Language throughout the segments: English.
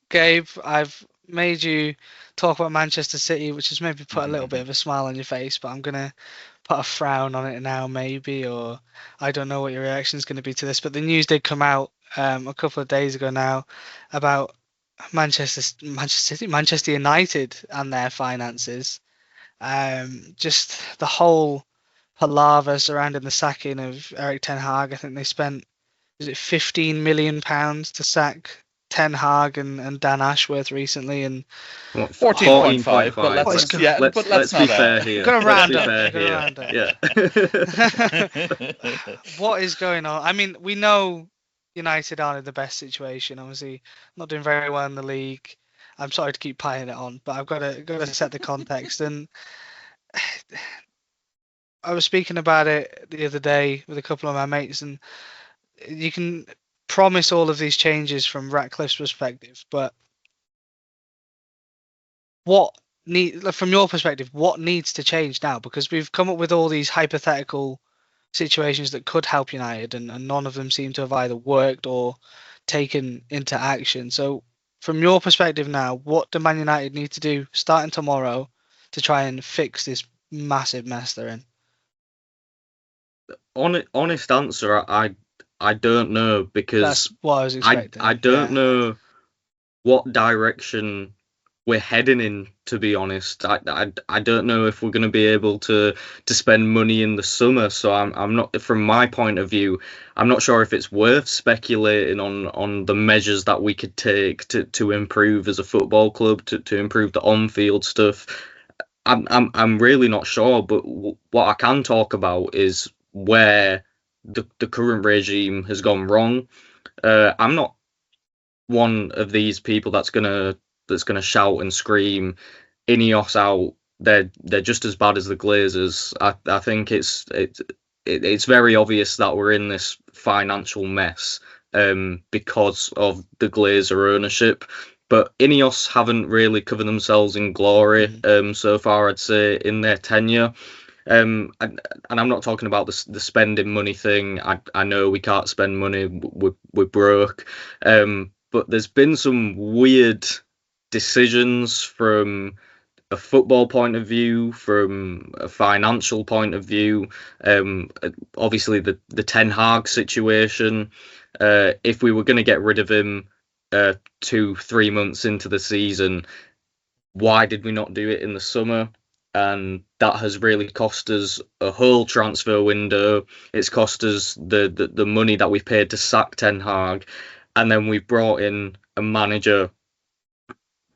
Gabe, I've made you talk about Manchester City, which has maybe put a little bit of a smile on your face, but I'm gonna put a frown on it now, maybe, or I don't know what your reaction is going to be to this. But the news did come out a couple of days ago now about Manchester City, Manchester United, and their finances. Just the whole palaver surrounding the sacking of Eric Ten Hag. I think they spent, is it 15 million pounds to sack Ten Hag and Dan Ashworth recently, and What, 14.5, but 14.5. what is let's going? yeah, but let's Let's be not. fair here. Got to Let's round be up. fair Got to here. round up. Yeah. What is going on? I mean, we know United aren't in the best situation. Obviously, not doing very well in the league. I'm sorry to keep piling it on, but I've got to set the context. And I was speaking about it the other day with a couple of my mates, and you can promise all of these changes from Ratcliffe's perspective, but what from your perspective, what needs to change now? Because we've come up with all these hypothetical situations that could help United, and none of them seem to have either worked or taken into action. So, from your perspective now, what do Man United need to do starting tomorrow to try and fix this massive mess they're in? Honest answer, I don't know, because That's what I was expecting. I don't know what direction we're heading in, to be honest. I don't know if we're going to be able to spend money in the summer, so I'm not, from my point of view, I'm not sure if it's worth speculating on the measures that we could take to improve as a football club, to improve the on-field stuff. I'm really not sure, but what I can talk about is where the current regime has gone wrong. I'm not one of these people that's gonna shout and scream Ineos out. They're just as bad as the Glazers. I think it's very obvious that we're in this financial mess because of the Glazer ownership. But Ineos haven't really covered themselves in glory so far, I'd say, in their tenure. And I'm not talking about the spending money thing. I know we can't spend money. We're broke. But there's been some weird decisions from a football point of view, from a financial point of view. Obviously the Ten Hag situation. If we were going to get rid of him 2-3 months into the season, why did we not do it in the summer? And that has really cost us a whole transfer window. It's cost us the money that we paid to sack Ten Hag, and then we've brought in a manager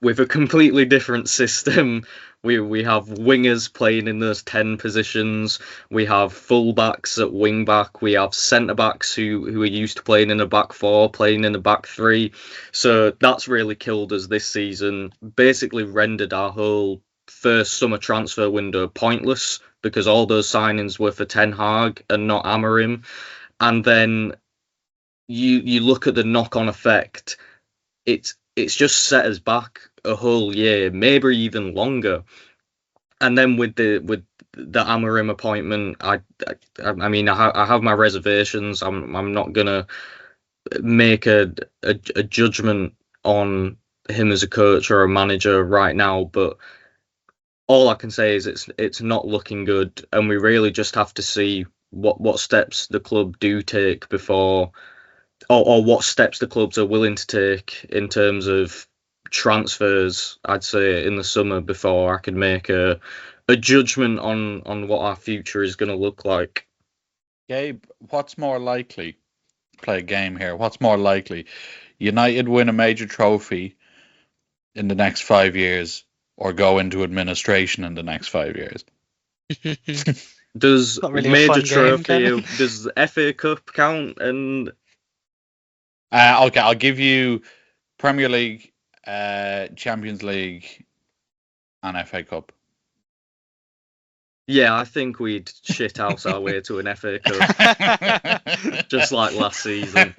with a completely different system. We have wingers playing in those 10 positions. We have fullbacks at wing back. We have centre backs who are used to playing in a back four, playing in a back three. So that's really killed us this season. Basically rendered our whole first summer transfer window pointless, because all those signings were for Ten Hag and not Amorim. And then you look at the knock-on effect. It's just set us back a whole year, maybe even longer. And then with the Amorim appointment, I mean, I have my reservations. I'm not gonna make a judgment on him as a coach or a manager right now, but all I can say is it's not looking good, and we really just have to see what steps the club do take before, or what steps the clubs are willing to take in terms of transfers, I'd say, in the summer, before I could make a judgment on what our future is going to look like. Gabe, what's more likely? Play a game here. What's more likely? United win a major trophy in the next 5 years, or go into administration in the next 5 years? Does Not really a major fun game, trophy, can it? does the FA Cup count? And Okay, I'll give you Premier League, Champions League, and FA Cup. yeah, I think we'd shit house our way to an FA Cup, just like last season.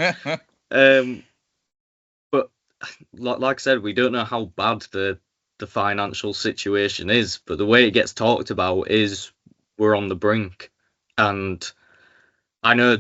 But like I said, we don't know how bad the financial situation is, but the way it gets talked about is we're on the brink. And I know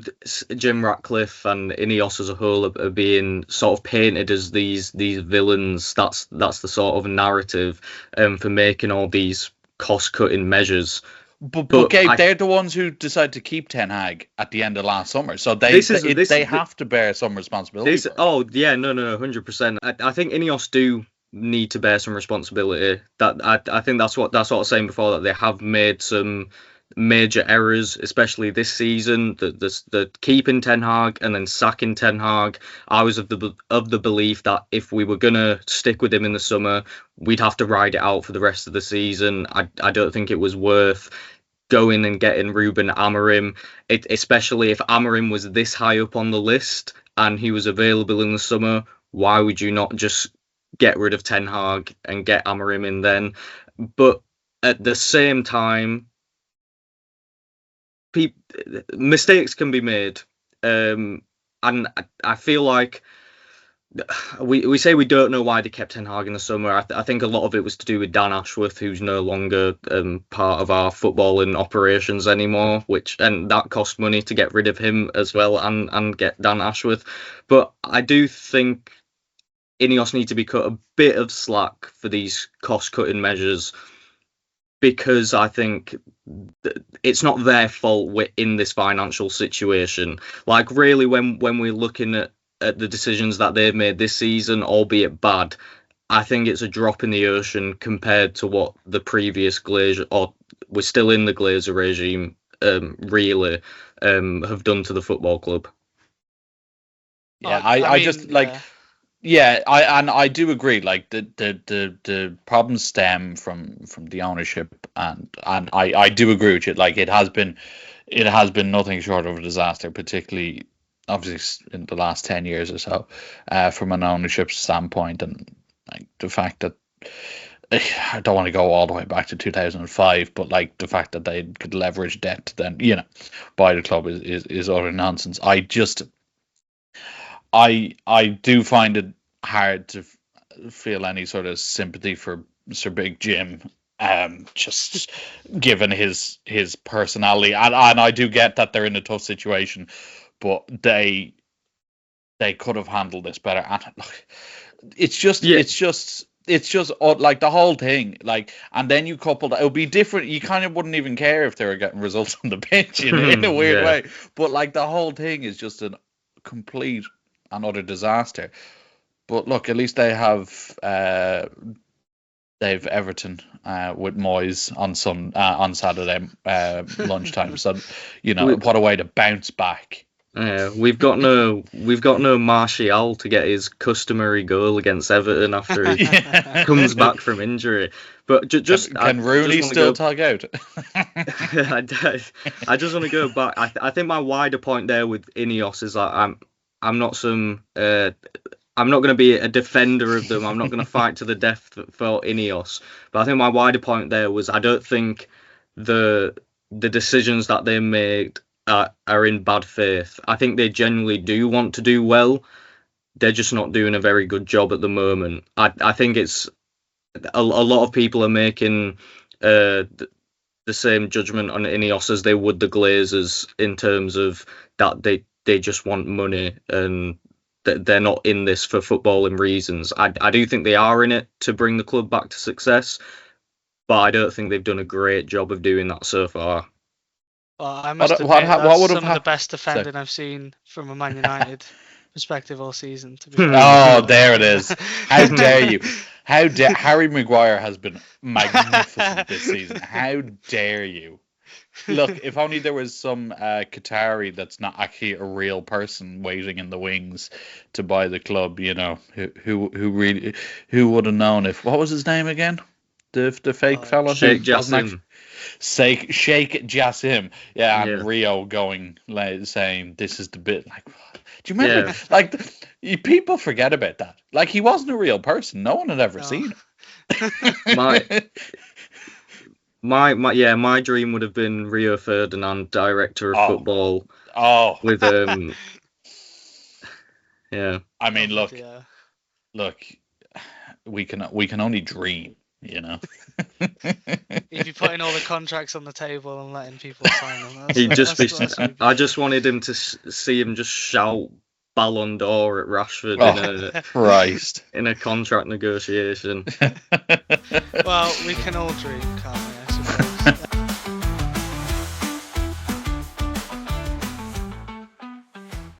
Jim Ratcliffe and Ineos as a whole are being sort of painted as these villains. That's the sort of narrative for making all these cost cutting measures. But Gabe, I, they're the ones who decided to keep Ten Hag at the end of last summer, so this is they have to bear some responsibility. For it. Oh yeah, no, 100%. I think Ineos do need to bear some responsibility. That I think that's what I was saying before, that they have made some major errors, especially this season. The keeping Ten Hag and then sacking Ten Hag. I was of the belief that if we were gonna stick with him in the summer, we'd have to ride it out for the rest of the season. I don't think it was worth going and getting Ruben Amorim, especially if Amorim was this high up on the list and he was available in the summer. Why would you not just get rid of Ten Hag and get Amorim in then? But at the same time, mistakes can be made, and I feel like we say we don't know why they kept Ten Hag in the summer. I think a lot of it was to do with Dan Ashworth, who's no longer part of our footballing operations anymore, and that cost money to get rid of him as well and get Dan Ashworth. But I do think Ineos need to be cut a bit of slack for these cost-cutting measures, because I think it's not their fault we're in this financial situation. Like, really, when we're looking at the decisions that they've made this season, albeit bad, I think it's a drop in the ocean compared to what the previous Glazer, or we're still in the Glazer regime, really have done to the football club. Yeah, I mean, just like. Yeah, I do agree. Like the problems stem from the ownership, and I do agree with you. Like it has been nothing short of a disaster, particularly obviously in the last 10 years or so, from an ownership standpoint, and like the fact that I don't want to go all the way back to 2005, but like the fact that they could leverage debt to then buy the club is utter nonsense. I do find it hard to feel any sort of sympathy for Sir Big Jim, just given his personality, and I do get that they're in a tough situation, but they could have handled this better. And look, it's just like the whole thing, like, and then you couple that, it would be different. You kind of wouldn't even care if they were getting results on the pitch in a weird way, but like the whole thing is just a complete and utter disaster. But look, at least they have they've Everton with Moyes on Saturday lunchtime. So what a way to bounce back. Yeah, we've got no Martial to get his customary goal against Everton after he comes back from injury. But can Rooney still tug out? I just want to go back. I think my wider point there with Ineos is that I'm not going to be a defender of them. I'm not going to fight to the death for Ineos. But I think my wider point there was, I don't think the decisions that they made are in bad faith. I think they genuinely do want to do well. They're just not doing a very good job at the moment. I think it's a lot of people are making the same judgment on Ineos as they would the Glazers, in terms of that they just want money and that they're not in this for footballing reasons. I do think they are in it to bring the club back to success, but I don't think they've done a great job of doing that so far. Well, I must admit, that's some of the best defending I've seen from a Man United perspective all season. To be fair. There it is. How dare you? Harry Maguire has been magnificent this season. How dare you? Look, if only there was some Qatari that's not actually a real person waiting in the wings to buy the club, who would have known if, what was his name again? The fake fella? Sheikh Jassim. Sheikh Jassim. Yeah, and Rio going, saying, this is the bit. Like, do you remember? Yeah. Like, people forget about that. Like, he wasn't a real person. No one had ever seen him. My dream would have been Rio Ferdinand, director of football. With yeah. I mean, look, we can only dream. you know. He'd be putting all the contracts on the table and letting people sign them. That's, He'd just be. that's what he'd be I doing. just wanted him to see him just shout Ballon d'Or at Rashford Oh, Christ. in a contract negotiation. Well, we can all dream, can't we? I suppose.